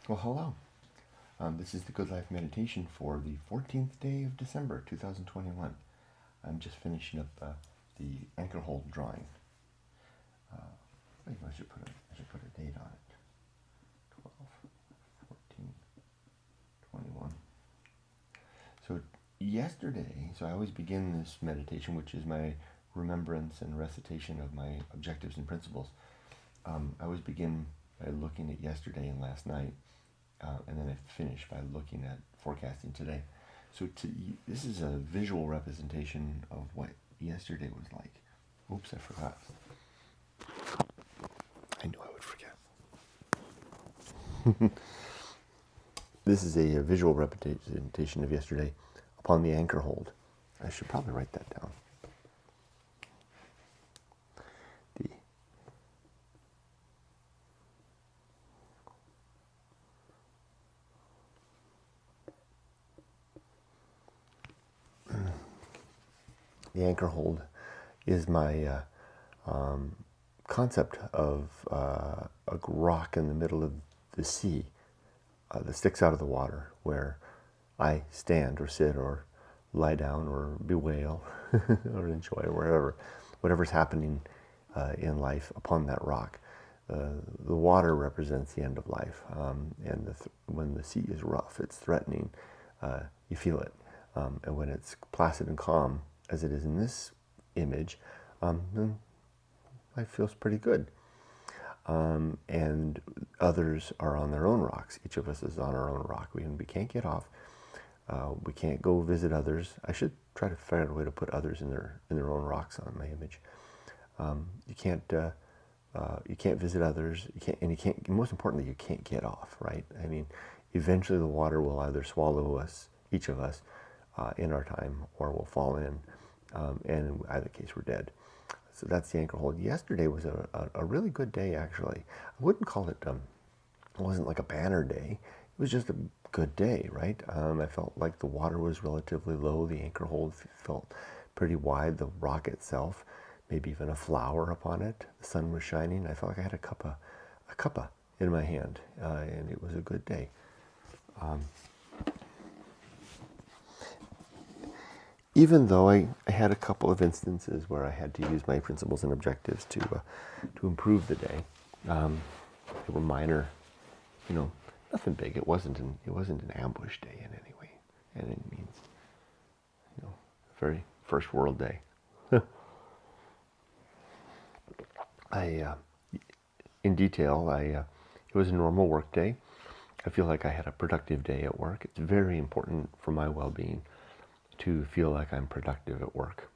Well, hello. This is the Good Life Meditation for the 14th day of December 2021. I'm just finishing up the Anchorhold drawing. I should put a date on it. 12, 14, 21. So yesterday, I always begin this meditation, which is my remembrance and recitation of my objectives and principles. I always begin by looking at yesterday and last night. And then I finish by looking at forecasting today. So this is a visual representation of what yesterday was like. Oops, I forgot. I knew I would forget. This is a visual representation of yesterday upon the Anchorhold. I should probably write that down. The Anchorhold is my concept of a rock in the middle of the sea that sticks out of the water, where I stand or sit or lie down or bewail or enjoy or whatever's happening in life upon that rock. The water represents the end of life, and when the sea is rough, it's threatening. You feel it, and when it's placid and calm, as it is in this image, then life feels pretty good. And others are on their own rocks. Each of us is on our own rock. We can't get off. We can't go visit others. I should try to figure out a way to put others in their own rocks on my image. You can't visit others. You can't. Most importantly, you can't get off. Right? I mean, eventually the water will either swallow us, each of us, in our time, or we'll fall in, and in either case we're dead. So that's the Anchorhold. Yesterday was a really good day, actually. I wouldn't call it, it wasn't like a banner day. It was just a good day, right? I felt like the water was relatively low. The Anchorhold felt pretty wide. The rock itself, maybe even a flower upon it. The sun was shining. I felt like I had a cuppa in my hand, and it was a good day. Even though I had a couple of instances where I had to use my principles and objectives to improve the day, they were minor, nothing big. It wasn't an ambush day in any way, and it means, very first world day. In detail, it was a normal work day. I feel like I had a productive day at work. It's very important for my well-being to feel like I'm productive at work.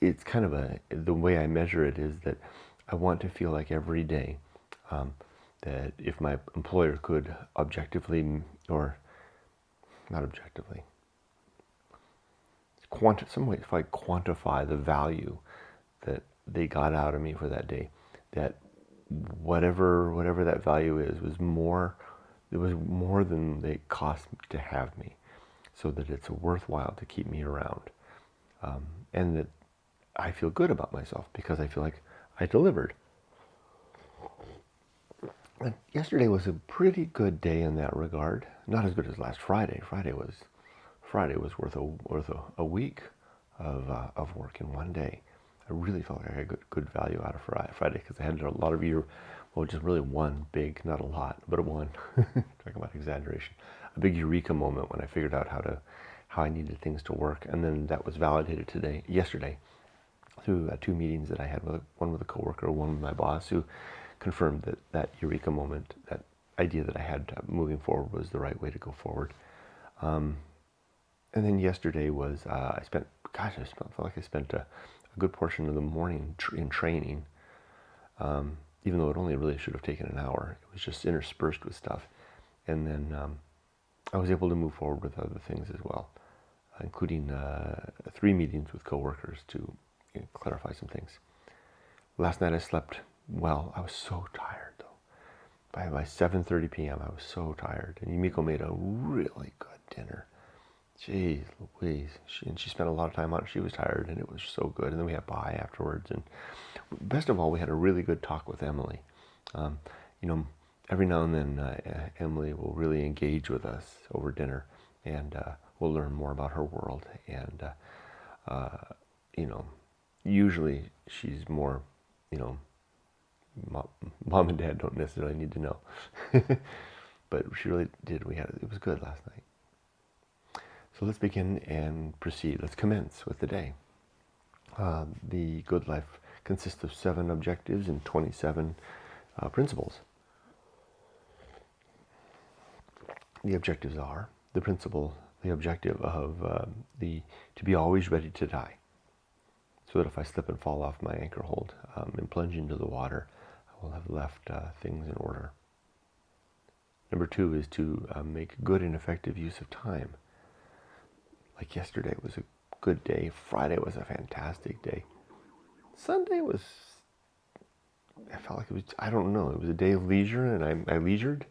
It's kind of the way I measure it is that I want to feel like every day that if my employer could objectively, or not objectively, some way if I quantify the value that they got out of me for that day, that whatever that value is was more, it was more than it cost to have me, so that it's worthwhile to keep me around, and that I feel good about myself because I feel like I delivered. And yesterday was a pretty good day in that regard. Not as good as last Friday. Friday was worth a week of work in one day. I really felt like I got good value out of Friday because I had a lot of just really one big, not a lot, but a one. Talking about exaggeration. A big eureka moment when I figured out how I needed things to work, and then that was validated yesterday, through two meetings that I had one with a coworker, one with my boss, who confirmed that eureka moment, that idea that I had moving forward was the right way to go forward. And then yesterday was I felt like I spent a good portion of the morning in training, even though it only really should have taken an hour. It was just interspersed with stuff, and then I was able to move forward with other things as well, including 3 meetings with coworkers to clarify some things. Last night I slept well. I was so tired though. By 7:30 p.m. I was so tired, and Yumiko made a really good dinner. Jeez Louise. She spent a lot of time on it. She was tired, and it was so good. And then we had pie afterwards. And best of all, we had a really good talk with Emily. every now and then Emily will really engage with us over dinner, and we'll learn more about her world. And you know, usually she's more, you know, mom and dad don't necessarily need to know, but she really did. It was good last night. So let's begin and proceed. Let's commence with the day. The good life consists of 7 objectives and 27 principles. The objectives are the objective of to be always ready to die, so that if I slip and fall off my Anchorhold and plunge into the water, I will have left things in order. Number 2 is to make good and effective use of time. Like yesterday was a good day. Friday was a fantastic day. Sunday I felt like it was, I don't know, it was a day of leisure, and I leisured.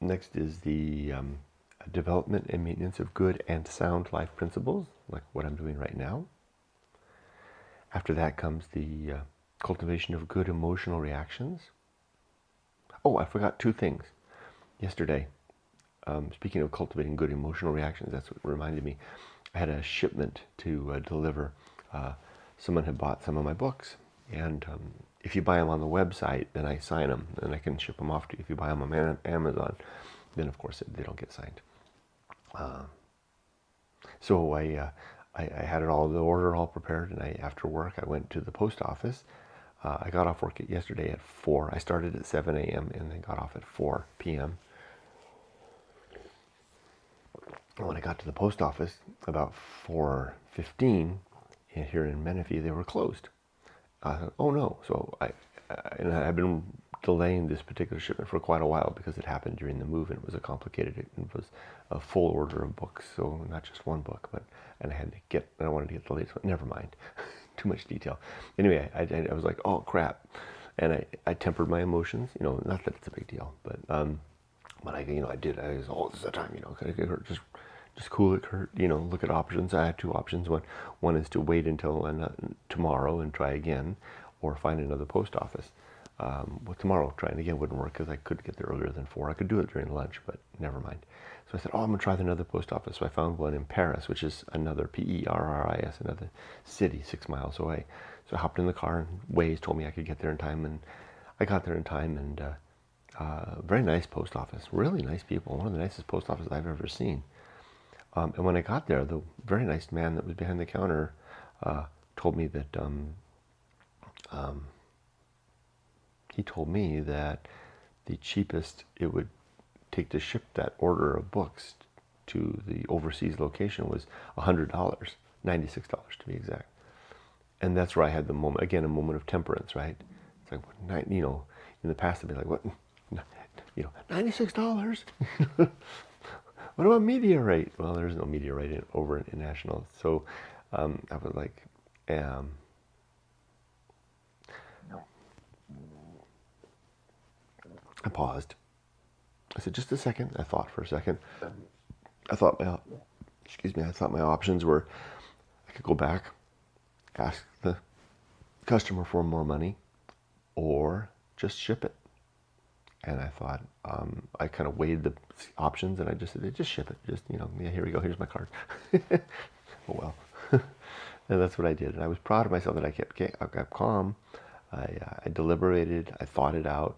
Next is the development and maintenance of good and sound life principles, like what I'm doing right now. After that comes the cultivation of good emotional reactions. Oh, I forgot 2 things. Yesterday, speaking of cultivating good emotional reactions, that's what reminded me. I had a shipment to deliver. Someone had bought some of my books, and if you buy them on the website, then I sign them, and I can ship them off to you. If you buy them on Amazon, then of course they don't get signed. So I had the order all prepared, and after work I went to the post office. I got off work yesterday at 4. I started at 7 a.m. and then got off at 4 p.m. When I got to the post office about 4:15 here in Menifee, they were closed. I thought, oh no! So I've been delaying this particular shipment for quite a while because it happened during the move, and it was it was a full order of books, so not just one book, and I wanted to get the latest one. Never mind, too much detail. Anyway, I was like, oh crap, and I tempered my emotions. Not that it's a big deal, but I did. I was, oh, this is the time. Just cool it, Kurt. Look at options. I had 2 options. One is to wait until tomorrow and try again, or find another post office. Tomorrow trying again wouldn't work because I couldn't get there earlier than 4. I could do it during lunch, but never mind. So I said, I'm going to try another post office. So I found one in Paris, which is another Perris, another city 6 miles away. So I hopped in the car, and Waze told me I could get there in time, and I got there in time, and very nice post office. Really nice people. One of the nicest post offices I've ever seen. And when I got there, the very nice man that was behind the counter told me that the cheapest it would take to ship that order of books to the overseas location was $100, $96 to be exact. And that's where I had a moment of temperance, right? It's like, in the past I'd be like, what? $96? What about media rate? Well, there's no media rate over international. So I was like, I paused. I said, just a second. I thought for a second. I thought my options were, I could go back, ask the customer for more money, or just ship it. And I thought, I kind of weighed the options, and I just said, just ship it. Here we go. Here's my card. Oh, well. And that's what I did. And I was proud of myself that I kept calm. I deliberated. I thought it out,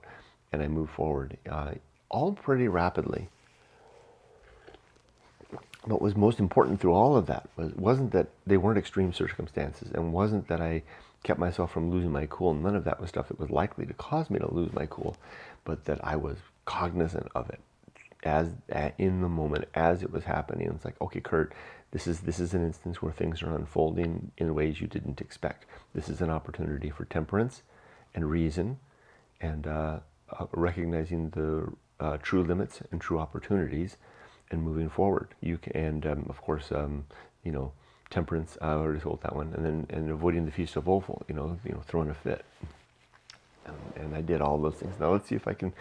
and I moved forward, all pretty rapidly. What was most important through all of that wasn't that they weren't extreme circumstances, and wasn't that I kept myself from losing my cool. None of that was stuff that was likely to cause me to lose my cool, but that I was cognizant of it in the moment as it was happening. It's like, okay, Kurt, this is an instance where things are unfolding in ways you didn't expect. This is an opportunity for temperance and reason, and recognizing the true limits and true opportunities, and moving forward. Of course, temperance. I already told that one, and avoiding the Feast of Offal. Throwing a fit. And I did all those things. Now let's see if I can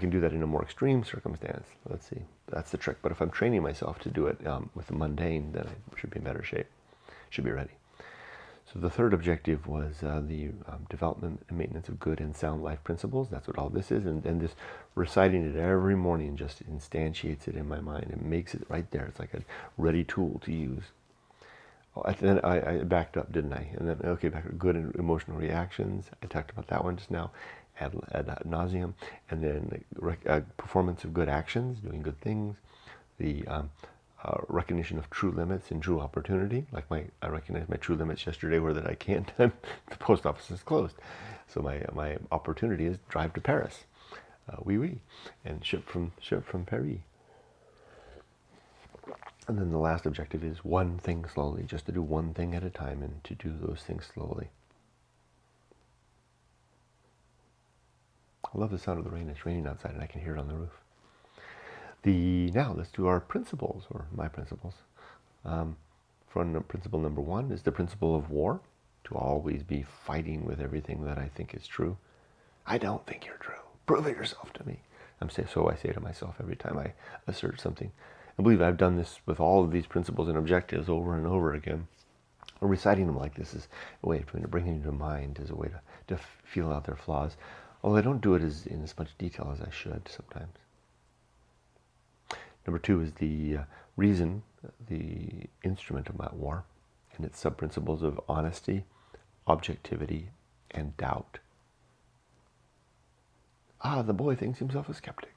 do that in a more extreme circumstance. Let's see. That's the trick. But if I'm training myself to do it with the mundane, then I should be in better shape. Should be ready. So the third objective was the development and maintenance of good and sound life principles. That's what all this is. And this reciting it every morning just instantiates it in my mind. It makes it right there. It's like a ready tool to use. Oh, then I backed up, didn't I? And then, okay, back to good emotional reactions. I talked about that one just now, ad nauseum. And then performance of good actions, doing good things. The recognition of true limits and true opportunity. Like I recognized my true limits yesterday were that I can't, the post office is closed. So my opportunity is drive to Paris, oui, and ship from Paris. And then the last objective is one thing slowly, just to do one thing at a time and to do those things slowly. I love the sound of the rain. It's raining outside and I can hear it on the roof. Now let's do our principles, or my principles. Principle number one is the principle of war, to always be fighting with everything that I think is true. I don't think you're true. Prove it yourself to me. So I say to myself every time I assert something. I believe I've done this with all of these principles and objectives over and over again. Or reciting them like this is a way of bringing them to mind, is a way to feel out their flaws. Although I don't do it in as much detail as I should sometimes. Number two is the reason, the instrument of that war, and its sub-principles of honesty, objectivity, and doubt. The boy thinks himself a skeptic.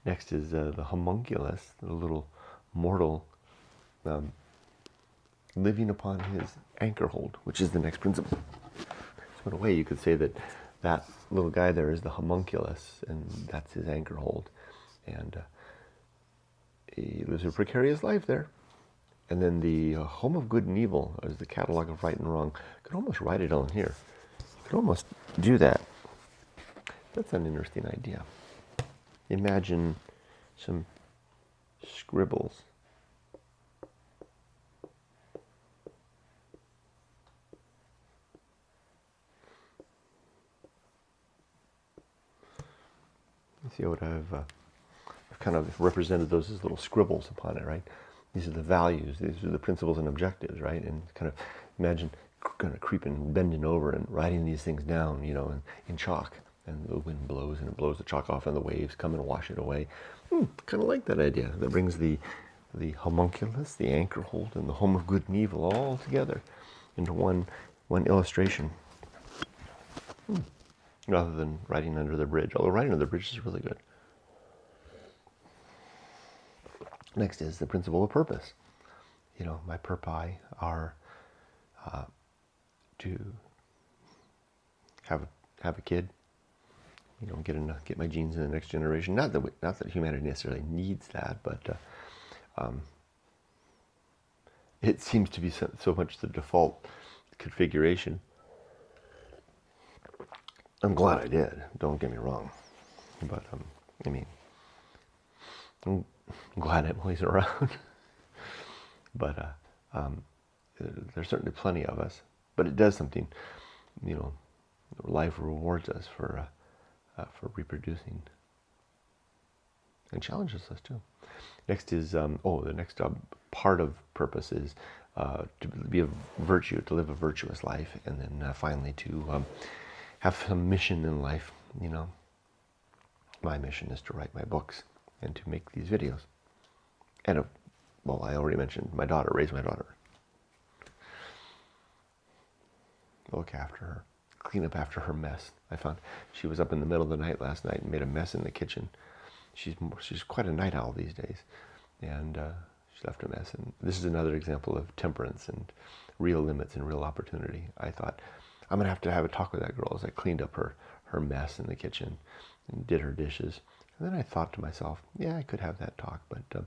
Next is the homunculus, the little mortal living upon his Anchorhold, which is the next principle. So in a way you could say that little guy there is the homunculus, and that's his Anchorhold. And he lives a precarious life there. And then the home of good and evil is the catalog of right and wrong. You could almost write it on here. You could almost do that. That's an interesting idea. Imagine some scribbles. You see what I've kind of represented those as little scribbles upon it, right? These are the values, these are the principles and objectives, right? And kind of imagine kind of creeping, bending over and writing these things down, in chalk. And the wind blows and it blows the chalk off and the waves come and wash it away. Kind of like that idea. That brings the homunculus, the Anchorhold, and the home of good and evil all together into one illustration. Rather than writing under the bridge. Although writing under the bridge is really good. Next is the principle of purpose. My purpose are to have a kid. Get my genes in the next generation. Not that humanity necessarily needs that, but it seems to be so much the default configuration. I'm glad I did. Don't get me wrong, but I'm glad Emily's around. But there's certainly plenty of us. But it does something. Life rewards us for reproducing, and challenges us too. Next is the next part of purpose is to be a virtue, to live a virtuous life, and then finally to have some mission in life. My mission is to write my books and to make these videos, and I already mentioned my daughter, raise my daughter, look after her, clean up after her mess. I found she was up in the middle of the night last night and made a mess in the kitchen. She's quite a night owl these days, and she left a mess. And this is another example of temperance and real limits and real opportunity. I thought, I'm going to have a talk with that girl as I cleaned up her mess in the kitchen and did her dishes. And then I thought to myself, yeah, I could have that talk, but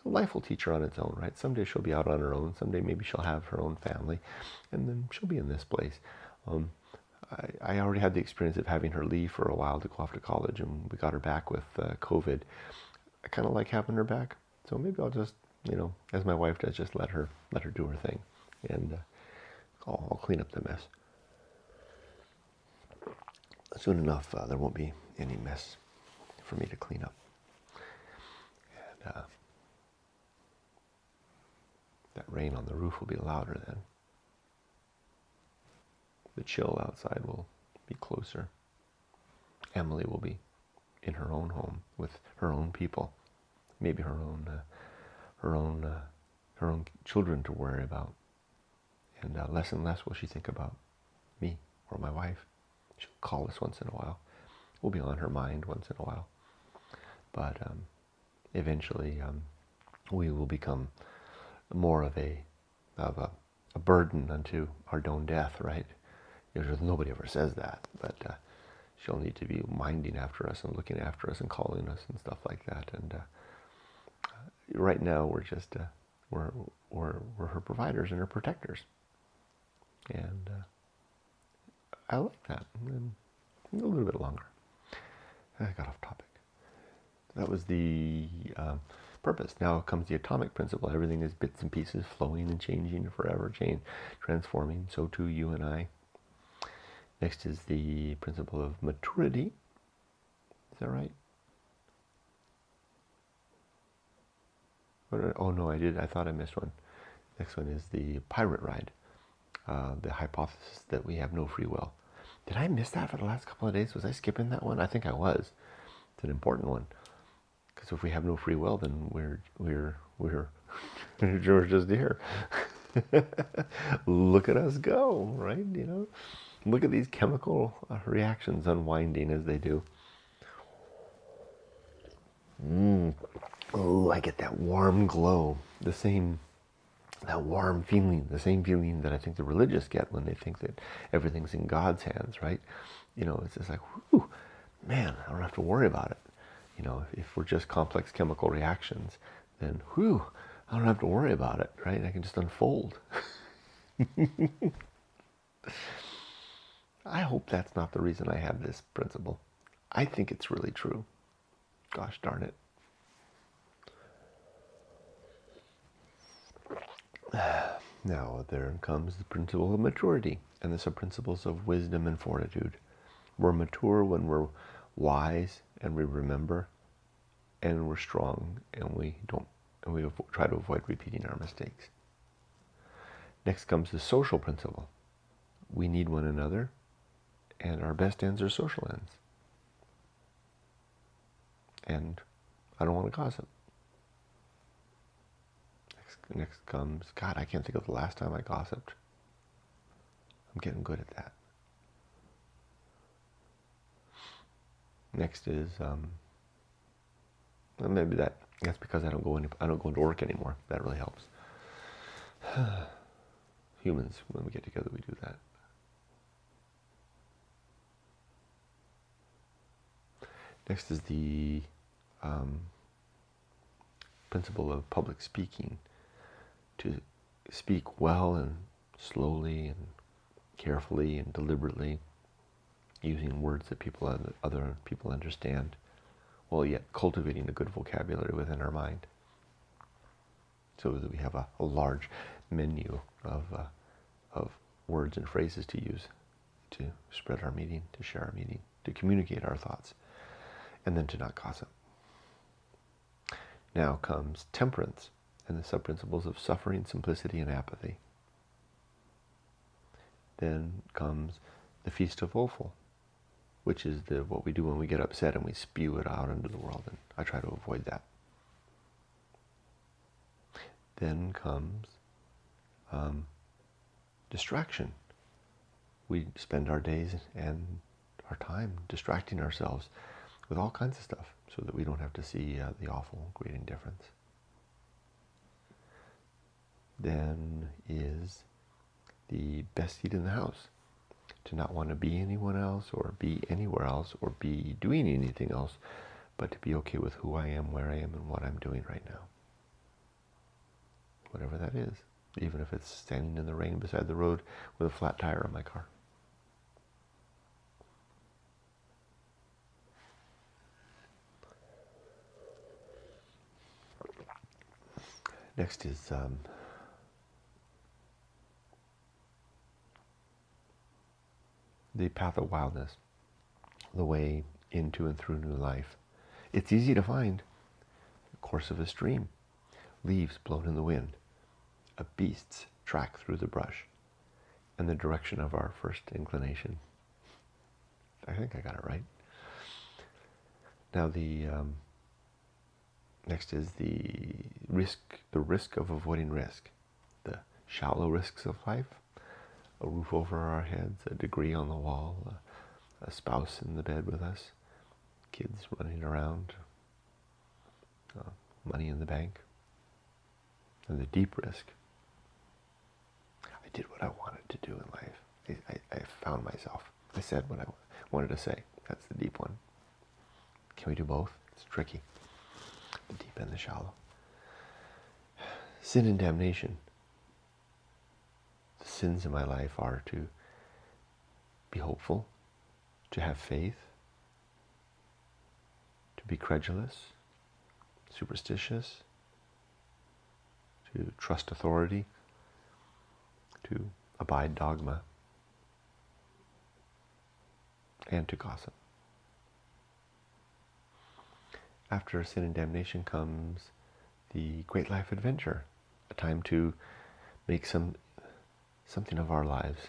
life will teach her on its own, right? Someday she'll be out on her own. Someday maybe she'll have her own family, and then she'll be in this place. I already had the experience of having her leave for a while to go off to college, and we got her back with COVID. I kind of like having her back, so maybe I'll just, as my wife does, just let her do her thing, and I'll clean up the mess. soon enough, there won't be any mess for me to clean up. And that rain on the roof will be louder then. The chill outside will be closer. Emily will be in her own home with her own people, maybe her own children to worry about, and less will she think about me or my wife. She'll call us once in a while. We'll be on her mind once in a while, but eventually we will become more of a burden unto our own death, right? Nobody ever says that, but she'll need to be minding after us and looking after us and calling us and stuff like that. And right now we're just we're her providers and her protectors, and I like that. And a little bit longer. I got off topic. That was the purpose. Now comes the atomic principle. Everything is bits and pieces, flowing and changing, forever transforming. So too you and I. Next is the principle of maturity. Is that right? Oh no, I thought I missed one. Next one is the pirate ride. The hypothesis that we have no free will. Did I miss that for the last couple of days? Was I skipping that one? I think I was. It's an important one. Because if we have no free will, then we're just here. Look at us go, right? Look at these chemical reactions unwinding as they do. Oh, I get that warm glow. That warm feeling, the same feeling that I think the religious get when they think that everything's in God's hands, right? It's just like, whew, man, I don't have to worry about it. If we're just complex chemical reactions, then whew, I don't have to worry about it, right? I can just unfold. I hope that's not the reason I have this principle. I think it's really true. Gosh darn it. Now there comes the principle of maturity and the sub-principles of wisdom and fortitude. We're mature when we're wise and we remember, and we're strong and we try to avoid repeating our mistakes. Next comes the social principle. We need one another, and our best ends are social ends. And I don't want to gossip. Next comes, God, I can't think of the last time I gossiped. I'm getting good at that. Next is, maybe that's because I don't go into work anymore. That really helps. Humans, when we get together, we do that. Next is the principle of public speaking. To speak well and slowly and carefully and deliberately, using words that other people understand, while yet cultivating a good vocabulary within our mind, so that we have a large menu of words and phrases to use to spread our meaning, to share our meaning, to communicate our thoughts, and then to not gossip. Now comes temperance and the sub-principles of suffering, simplicity, and apathy. Then comes the Feast of Offal, which is what we do when we get upset and we spew it out into the world, and I try to avoid that. Then comes distraction. We spend our days and our time distracting ourselves with all kinds of stuff so that we don't have to see the awful great indifference. Then is the best seat in the house. To not want to be anyone else or be anywhere else or be doing anything else, but to be okay with who I am, where I am, and what I'm doing right now. Whatever that is, even if it's standing in the rain beside the road with a flat tire on my car. Next is the Path of Wildness. the way into and through new life. It's easy to find the course of a stream, leaves blown in the wind, a beast's track through the brush, and the direction of our first inclination. I think I got it right. Now the next is the risk of avoiding risk, the shallow risks of life, a roof over our heads, a degree on the wall, a spouse in the bed with us, kids running around, money in the bank, and the deep risk. I did what I wanted to do in life. I found myself. I said what I wanted to say. That's the deep one. Can we do both? It's tricky. The deep and the shallow. Sin and damnation. The sins in my life are to be hopeful, to have faith, to be credulous, superstitious, to trust authority, to abide dogma, and to gossip. After sin and damnation comes the great life adventure, a time to make something of our lives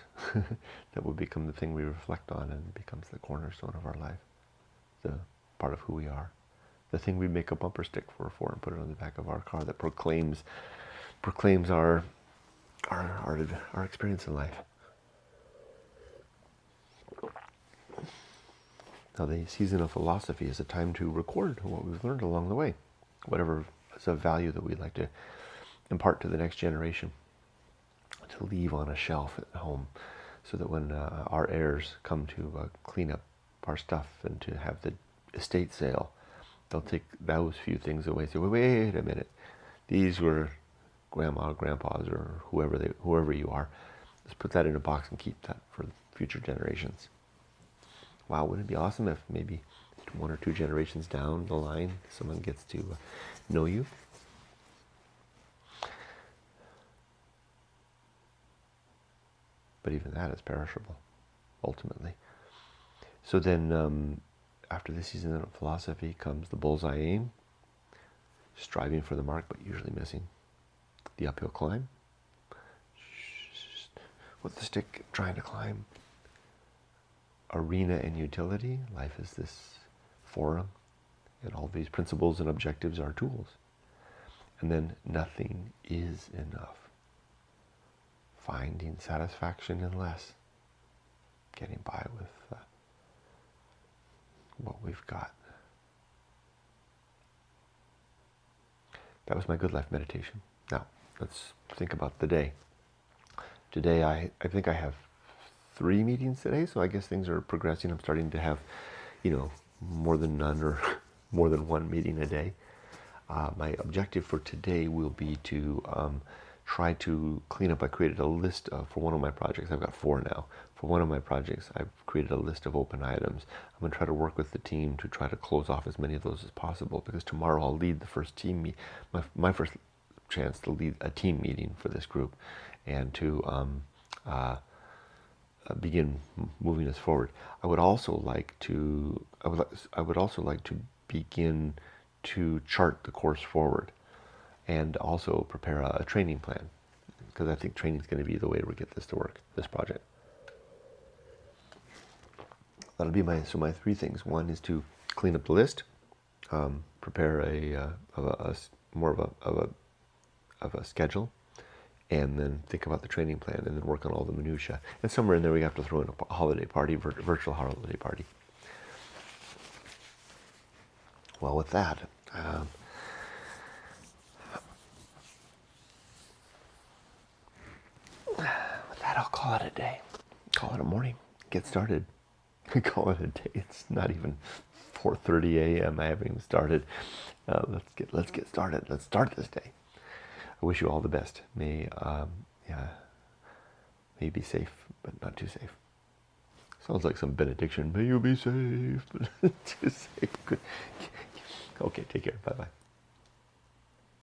that will become the thing we reflect on and becomes the cornerstone of our life, the part of who we are, the thing we make a bumper stick for and put it on the back of our car that proclaims our experience in life. Now the season of philosophy is a time to record what we've learned along the way, whatever is of value that we'd like to impart to the next generation, to leave on a shelf at home, so that when our heirs come to clean up our stuff and to have the estate sale, they'll take those few things away and say, wait a minute, these were grandma, grandpa's, or whoever you are. Let's put that in a box and keep that for future generations. Wow, wouldn't it be awesome if maybe 1 or 2 generations down the line, someone gets to know you? But even that is perishable, ultimately. So then, after the season of philosophy comes the bullseye aim, striving for the mark, but usually missing. The uphill climb, with the stick trying to climb. Arena and utility, life is this forum, and all these principles and objectives are tools. And then nothing is enough. Finding satisfaction in less. Getting by with what we've got. That was my good life meditation. Now, let's think about the day. Today, I think I have 3 meetings today, so I guess things are progressing. I'm starting to have, more than none or more than 1 meeting a day. My objective for today will be to try to clean up. I created a list for one of my projects. I've got 4 now. For one of my projects, I've created a list of open items. I'm going to try to work with the team to try to close off as many of those as possible, because tomorrow I'll lead the first team meet, my first chance to lead a team meeting for this group, and to begin moving us forward. I would also like to begin to chart the course forward, and also prepare a training plan, because I think training is going to be the way to get this to work, this project. That'll be my 3 things. One is to clean up the list, prepare more of a schedule, and then think about the training plan, and then work on all the minutia. And somewhere in there we have to throw in a holiday party, virtual holiday party. Well, with that, I'll call it a day. Call it a morning. Get started. Call it a day. It's not even 4:30 a.m. I haven't even started. Let's get started. Let's start this day. I wish you all the best. May be safe, but not too safe. Sounds like some benediction. May you be safe, but not too safe. Good. Okay, take care. Bye-bye.